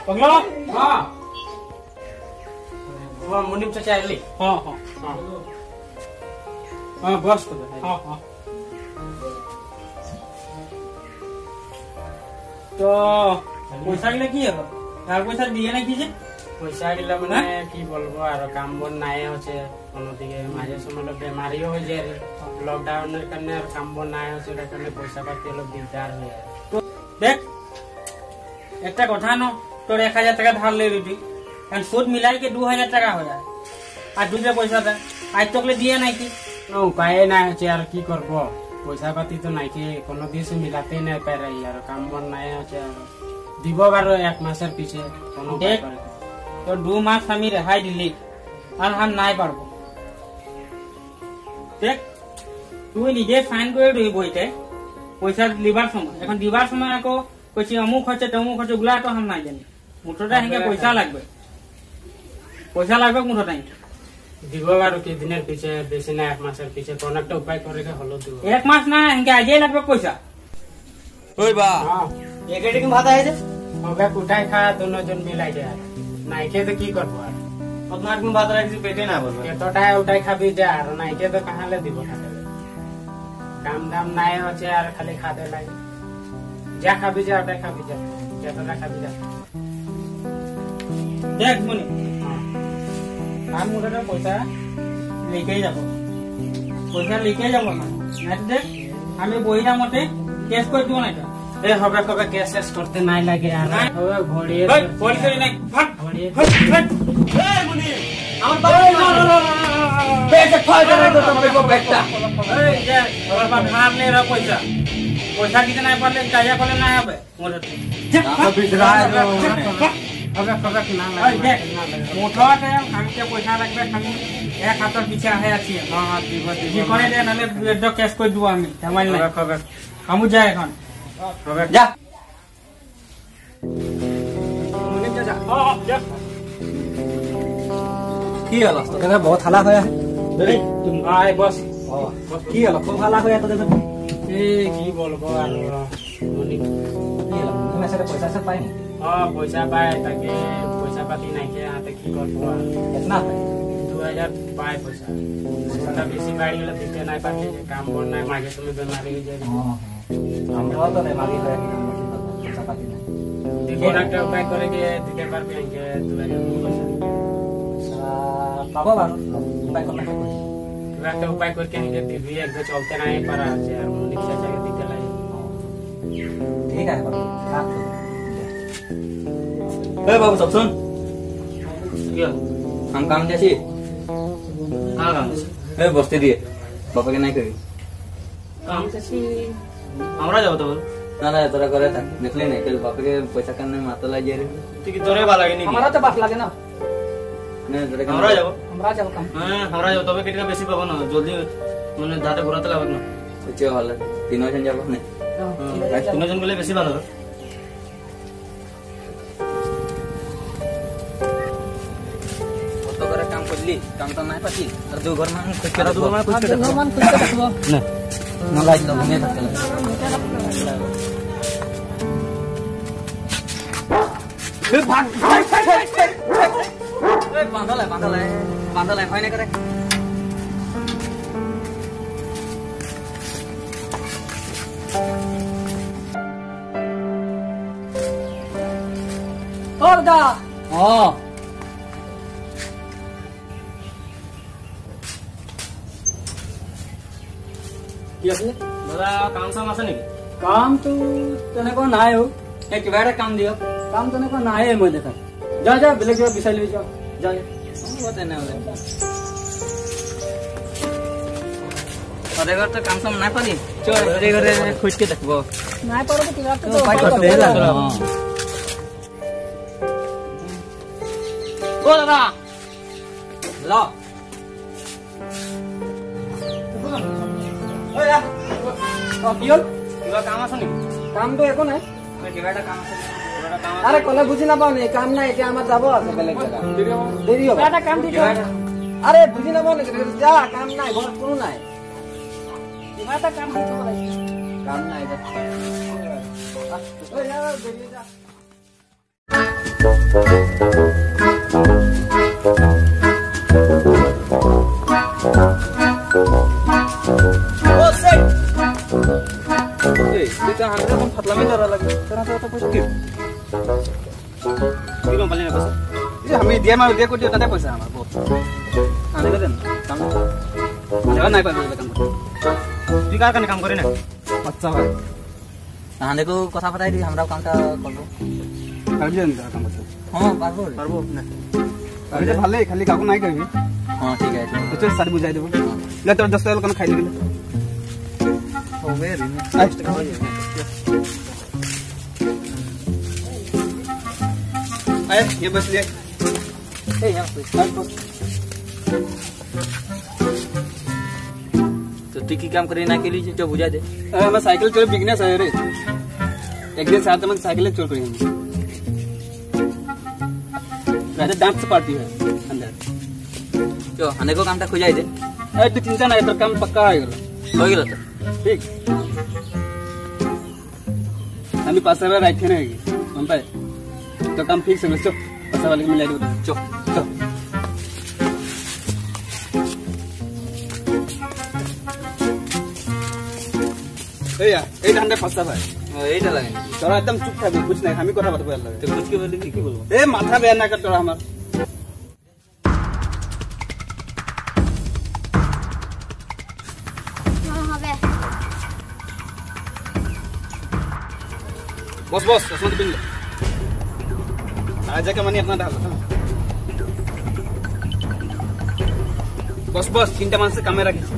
पगलो हां वो मुनिम चाचा आइली हां हां हां बस तो हां हां तो पैसा গিলা কি হলো আর পয়সা দিয়ে না কি যে পয়সা গিলা মানে কি বলবো আর কাম বন নাই হচ্ছে অন্যদিকে মাঝে সময় বেমারিও হয়ে যায় লকডাউনের কারণে আর কাম বন নাই হচ্ছে এর কারণে পয়সা পাতি হলো দিগদার হয়ে যায় তো দেখ একটা কথা ন তোর 1000 টাকা ধার ले रही एंड সুদ মিলাই के 2000 টাকা हो जाए আর দুইটা পয়সা দে আজ তকলে দিয়ে নাই কি উপায় নাই হচ্ছে আর কি করব পয়সা পাতি তো নাই কি কোনো দিন সে মিলাতে নাই পারে আর কাম বন নাই হচ্ছে দিব বারো এক মাসের পিছে কোনো দেখ তো 2 মাস আমি রেহাই দিলি আর হাম নাই পারবো দেখ তুই নিজে ফাইন করে দিবি বইতে পয়সা লিবার সময় এখন দিবার সময় আকো কইছি অমুক হচ্ছে তমুক হচ্ছে গুলা তো হাম নাই জানি মুঠোটা হেঙ্গে পয়সা লাগবে মুঠোটা দিব বারো কি দিনের পিছে বেশি না এক মাসের পিছে কোন একটা উপায় করে হলো দিব এক মাস না হেঙ্গে আজই লাগবে পয়সা ওই বা হ্যাঁ একেডি কি ভাত আছে হবে কোটাই খা দুনো জন মিলাই যায় নাই খেয়ে তো কি করবো আর আপনার কোন ভাত রাখছি পেটে না বলবো এতটাই ওটাই খাবি যা আর নাই খেয়ে তো কাহালে দিব খাতে কাম দাম নাই হচ্ছে আর খালি খাতে লাগে যা খাবি যা ওটাই খাবি যা যতটা খাবি যা দেখ মনি আর মুঠোটা পয়সা লিখেই যাব না নাই দেখ আমি বইটা মতে কেস করে দিব না এটা এ হবে কবে কেস শেষ করতে নাই লাগে আর হবে ঘড়িয়ে পড়ি করে নাই ফাট ঘড়িয়ে এই মুনি আমার বাবা পেটে ফাল করে তো তুমি কো বেটা এই যে বাবা ভার নে রা পয়সা দিতে নাই পারলে কাজা করলে না হবে মোরে না বিজরা হবে কবে না এই দেখ লাগে মোটাতে আমি কে পয়সা লাগবে আমি এক হাতের পিছে আহে আছি হ্যাঁ হ্যাঁ দিব কি করে দে নালে বেড কেস করে দিব আমি জামাই না কবে আমু যাই এখন কবে যা মুনি যা যা কি হলো তোকে বহুত হালা হয়ে দেখ তুমি আয় বস কি হলো খুব হালা হয়ে তোদের এই কি বলবো আর মুনি কি হলো তুমি সাথে পয়সা সব পাইনি পয়সা পায় তাকে পয়সা পাতি নাই কে হাতে কি করবো আর কিतना পাই 2000 পায় পয়সা পয়সাটা বেশি বাড়ি গেলে দিতে নাই পারছে কাম কর নাই মাঝে তুমি বেমারি হয়ে যায় আমরাও তো নেই মাগি হয়ে গেলাম পয়সা পাতি না কোন একটা উপায় করে গিয়ে দিতে পারবে যে 2000 পয়সা পাবো বারো উপায় করলে তুই একটা উপায় করে নিয়ে দিবি একদম চলতে নাই পারা আছে আর মুনি চাচাকে দিতে লাগে ঠিক আছে বাবু রাখ ए बाबू सब सुन हम काम जैसी हाँ काम ए बस्ती दिए बापा के नहीं करी काम से हमरा जाओ तो ना ना तोरा करे था देख ले नहीं कल बापा के पैसा करने में माता लग जाए ठीक तोरे वाला के नहीं हमरा तो बात लागे ना नहीं तोरे हमरा जाओ काम हां हमरा जाओ तबे केटका बेसी पाबो ना जल्दी माने दाते घुराते लागत ना अच्छे हाल तीनों जन जाबो नहीं तीनों जन गले बेसी ভালো काम करली काम तो नहीं पाती और दो घर में कुछ कर दो घर में कुछ कर दो ना ना लाइट तो घूमे सकते ए भाग ए बांधा ले भाई नहीं करे और दा हां दादा काम साम আছে নেকি काम तो तने को ना हो एक बार काम दियो काम तने को ना है मैं देखा जा जा ब्लैक जो बिसाइल ले जाओ जा वो तने हो अरे घर तो काम साम ना पाली चल अरे घर खोज के देखबो নাই পারবো কি রাখতে তো पाई करते है ও দাদা ला ओया तो पियो কিবা কাম আছে নেকি काम तो एको নাই কিবা এটা কাম আছে আরে কোনে বুঝি না পাও নি কাম নাই এটা আমার যাব আছে বেলেগ জায়গা দেরি হবে এটা কাম দিছো আরে বুঝি না পাও নি যা কাম নাই ঘর কোনো নাই কিবা এটা কাম দিছো काम নাই এটা ওই যা দেরি যা हमें दिया मैं दिया को दिया तंदे पैसा हमारा बहुत आने का दिन काम आने नहीं पाए काम तू का काम करे ना अच्छा भाई आने को कथा बताई दी हमरा कामटा करबो कर जे ना काम करते हां पारबो ना अरे ভালে খালি কাকু নাই করবি हां ठीक है तो चल सारी बुझाई देबो ले तो 10 टाका खाई ले हो गए रे आए ये बस ले ए यहां पे तो तू की काम करे ना के लिए जो बुझा दे मैं साइकिल चोर बिजनेस है रे एक दिन साथ में साइकिल चोर करेंगे राजा डांस पार्टी है अंदर जो आने को कामटा खुजाई दे ए तू चिंता ना तो काम पक्का हो गेलो तो ठीक हम पास में राइट है हम पे तो काम फिक्स है चल पैसा वाले को मिला दो चो चल ए यार ए धंधे फंसा भाई এইটা লাগে তোরা একদম চুপ থাকবি कुछ नहीं हम ही কথা বলবো লাগে তো कुछ के बोले की बोलबो ए माथा बेर ना कर तोरा हमर बस बस उसमें तो बिल आजा का मनी अपना डाल बस बस चिंता मन से कैमरा खींच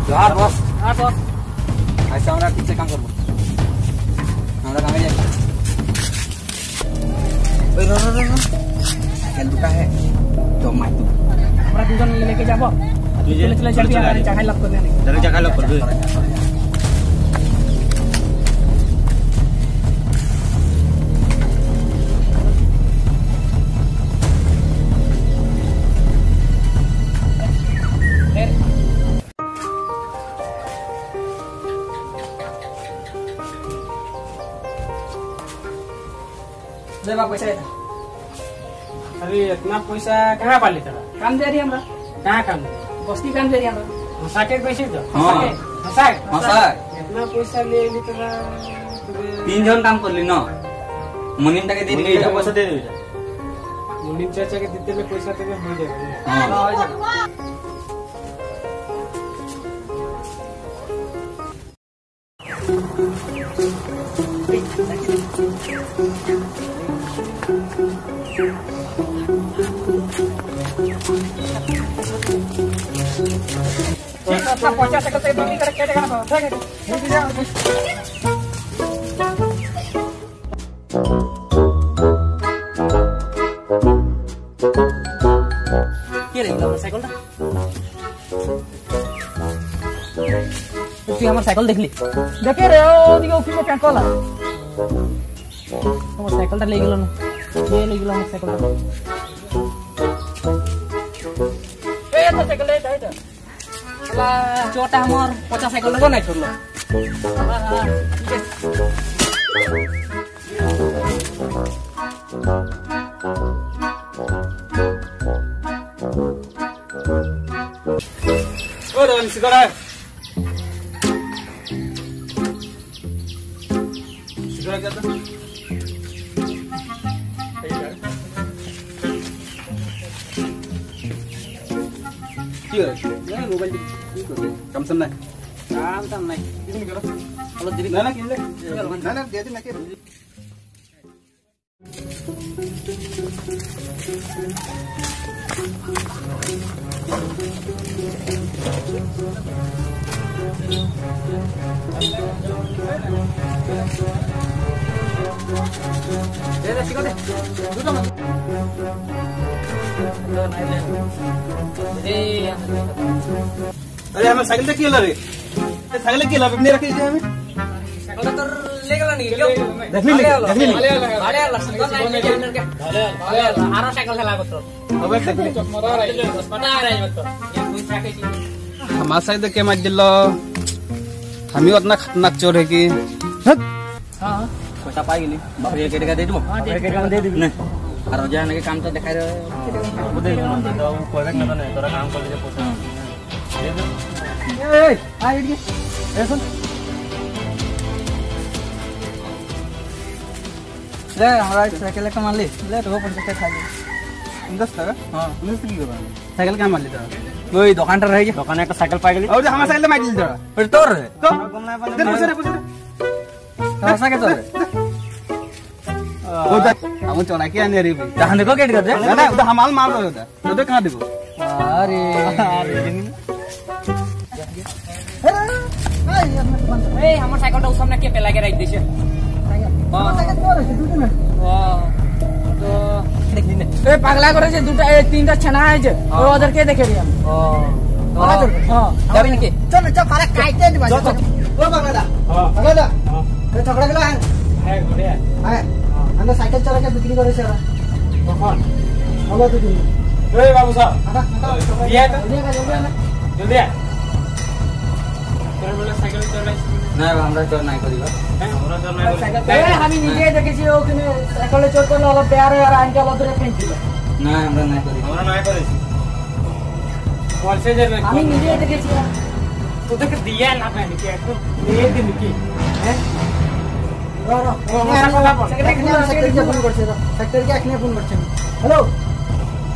जोहार बॉस हां बॉस ऐसा हमरा पीछे काम करबो हमरा काम है ओए रो साइकिल दुका है तो माय तू हमरा दुजन लेके जाबो चले चल भी आ जगह लग कर नहीं जगह लग कर दे दे बा पैसा देता अरे इतना पैसा कहाँ पाली तेरा काम दे रही हमरा कहाँ काम बस्ती काम दे रही हमरा हंसा के पैसे दो हां हंसा हंसा इतना पैसा ले ली तेरा तीन जन काम करली न मुनिम तक दे दी पैसा दे दे मुनीम चाचा के देते ले पैसा तो हो जाएगा हां अपना 50 सेकंड से बिक्री करके देगा ना ठीक है के रे साइकिल तू हमार साइकिल देख ली देखे रे ओ दिखे उसी में पेट्रोल है हमार साइकिल ले गेलो ना ये ले गेलो हमार साइकिल ए तो साइकिल ले जाए ला छोटा हमार 50 साइकिल लगो नहीं छोड़लो ओ रोहन सिगरा सिगरा क्या था क्या मोबाइल कम सम नहीं काम काम नहीं कितनी करो चलो दिल्ली ना किन ले ना दे दे ना के दे दे सिगरेट दूसरा मत अरे हमें साइकिल तक किला रे साइकिल किला अपने रखे थे हमें साइकिल तो ले गला नहीं क्यों देख ली अरे अल्लाह सुंदर नहीं के अंदर के अरे आरो साइकिल चला को तो अब देख ली मरा रही है पता आ रहा है तो ये कोई साके की हमारा साइड के मत दिलो हम ही उतना खतरनाक चोर है कि हां टा पाई गेली बाप रे केटे का दे दो केटे का दे दिबी नहीं আর যা নাকি কাম তো দেখাই রে বুঝে তো কইবে না না তোরা কাম করলে যে পয়সা এই আই এদিকে এ শুন ले हमारा साइकिल का मान ले ले तो 50 টাকা খাই 10 টাকা हां 19 কি করবা সাইকেল কা মারলি তোরা ওই দোকানটা রই গেছে দোকানে একটা সাইকেল পাই গেলি ওই আমার সাইকেল মাইলি তোরা ওই তোর রে তো কম না পালে বুঝে রে তোমার সাইকেল তোর ওটা हम चोना के आने रे जहां देखो गेट कर दे ना उधर हमाल मार रहे उधर उधर कहां देखो अरे ए हमर साइकलটা ও সামনে কে পেলাগে রাখ দিছে साइकिल তোর আছে দুটো না তো देख ली এ পাগলা করেছে দুটো এই তিনটা ছানা আছে ওই ওদেরকে দেখে রি আমি हां যাবি নাকি चल चल पारा काटते दिबा ओ बागला हां बागला ए झगड़ा गेला है হ্যাঁ ঘুরে है আমরা সাইকেল চালা के बिक्री करे से তখন हलो तो दिन এই বাবু সাহেব आधा दिया तो? ना জলদি আয় তোর বলে সাইকেল চলাই না আমরা চোর নাই করিবা হ্যাঁ আমরা তো না এ আমি নিজে দেখেছি ওখানে সাইকেলে চোর করলে হলো বেয়ারে আর আঙ্কেল ওদের ফেঞ্ছিল না আমরা নাই করিবা আমরা নাই করেছি বলছে যে আমি নিজে দেখেছি তোদেরকে দিয়া না পাই নাকি একটু দিয়ে দিন কি হ্যাঁ सेक्रेटरी के फोन करছে सेक्रेटरी के एखने फोन करছে हेलो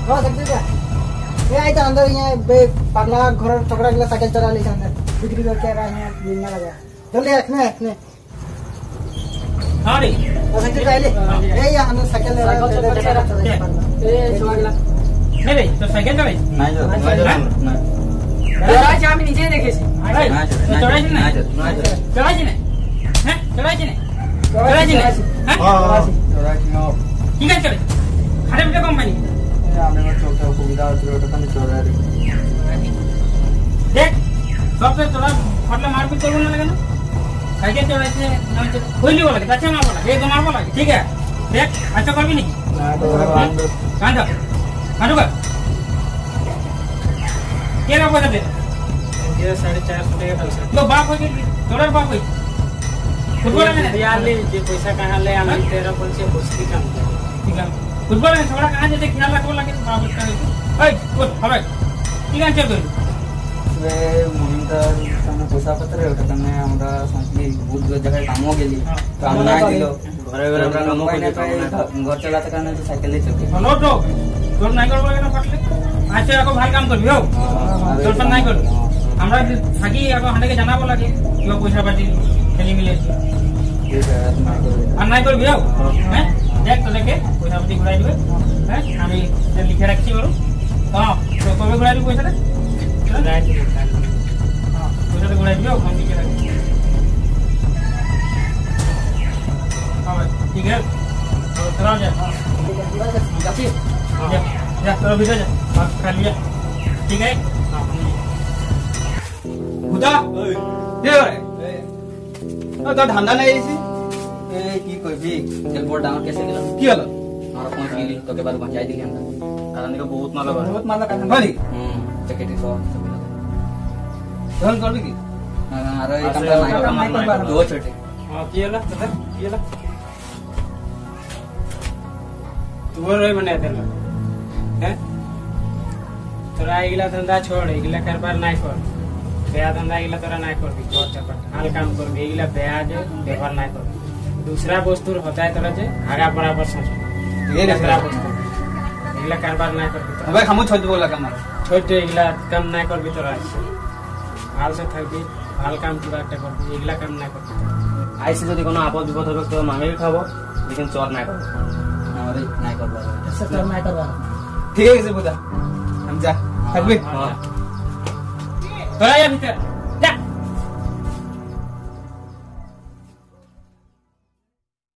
हां सेक्रेटरी ए आई त अंदर यहाँ बे पागला घर चकरा गेला साइकिल चला ले अंदर बिक्री करके रहा है मिलने लगा जल्दी एखने एखने हां रे सेक्रेटरी आइले ए यहाँ अंदर साइकिल ले रहा এ চোরলা नहीं रे तो साइकिल चलाई নাই চোর নাই চোর না চড়াইছি আমি নিজে দেখেছি না চোর চড়াইছি না না চোর না চোর চড়াইছি না হ্যাঁ চড়াইছি না चढ़ाई হ্যাঁ चढ़ाई কি কাজ চলে খারাপ একটা কোম্পানি हमने चौथा सुविधा ओटा तने चढ़ा रे দেখ সবটা তোরা ফাটলে মারপিট করবো না কেন সাইকেল চড়াইছে খুললি বলে তাছে মারবো না এই তো মারবো লাগে ঠিক আছে দেখ আচ্ছা করবি নাকি কান যাও কান ঢুকা কে না পয়সা দে 450 টাকা পয়সা তো বাপ হয়ে গেলি তোর বাপ হয়ে फुटबॉल में यार ले जे पैसा कहां ले हम तेरा बोल से कुश्ती काम ठीक है फुटबॉल में थोड़ा कहां जैसे ख्याल रखो लगे बाप का ओए गुड हवे ठीक है चल वे मुनिंदा सामने पैसा पत्र ओटा तने हमरा संस्ली बहुत जगह कामो गेली काम ना दिलो घरे घरे हमरा कामो के घर चलाते काने साइकिल ले चलते नो तो তোর নাই করব কেন ফাটলে আচ্ছা এখন ভালো কাম করবি হো তোর তো নাই করবি আমরা থাকি এখন হাঁটাকে জানাবো লাগে কিবা পয়সা পাতি খেলি মিলে আর নাই করবি হো হ্যাঁ দেখ তোদেরকে পয়সা পাতি ঘুরাই দিবে হ্যাঁ আমি লিখে রাখছি বলো হ্যাঁ তো কবে ঘুরাই দিবি পয়সাটা ঘুরাই দিবি হ্যাঁ পয়সাটা ঘুরাই দিবি ওখান লিখে রাখছি হ্যাঁ ঠিক আছে তোরা যা जाती जा जा तो अभी जा खा लिया ठीक है खुदा ये रे तो धंधा नहीं ऐसी ए की कहबी एयरपोर्ट डाउन कैसे गेलो की हलो हमरा पहुंच गेली तो के बाद पहुंचाई दिली हम कारण के बहुत माला बहुत माला का भरी जैकेट सो धन करबी की अरे काम नहीं कर दो छोटे हां कियला दादा कियला तू रे बने देला हैं तोरा एगिला धंधा छोड़ एगिला कारोबार नहीं कर बेया धंधा एगिला तोरा नहीं कर छोड़ चपट हाल काम कर एगिला बेया जो व्यवहार नहीं कर दूसरा वस्तु होता है तोरा जे आगा बराबर सोच ये दूसरा वस्तु एगिला कारोबार नहीं कर अबे हमू छोड़ बोला का मारो छोड़ दे एगिला काम नहीं कर तोरा हाल से थकबी हाल काम पूरा कर एगिला काम नहीं कर आइसे যদি কোনো আপদ বিপদ হবে তো মাঙ্গে খাবো लेकिन चोर नहीं करो अरे नहीं करबा ऐसा करना है करवा ठीक है से बुदा हम जा थकबी तोरा या भीतर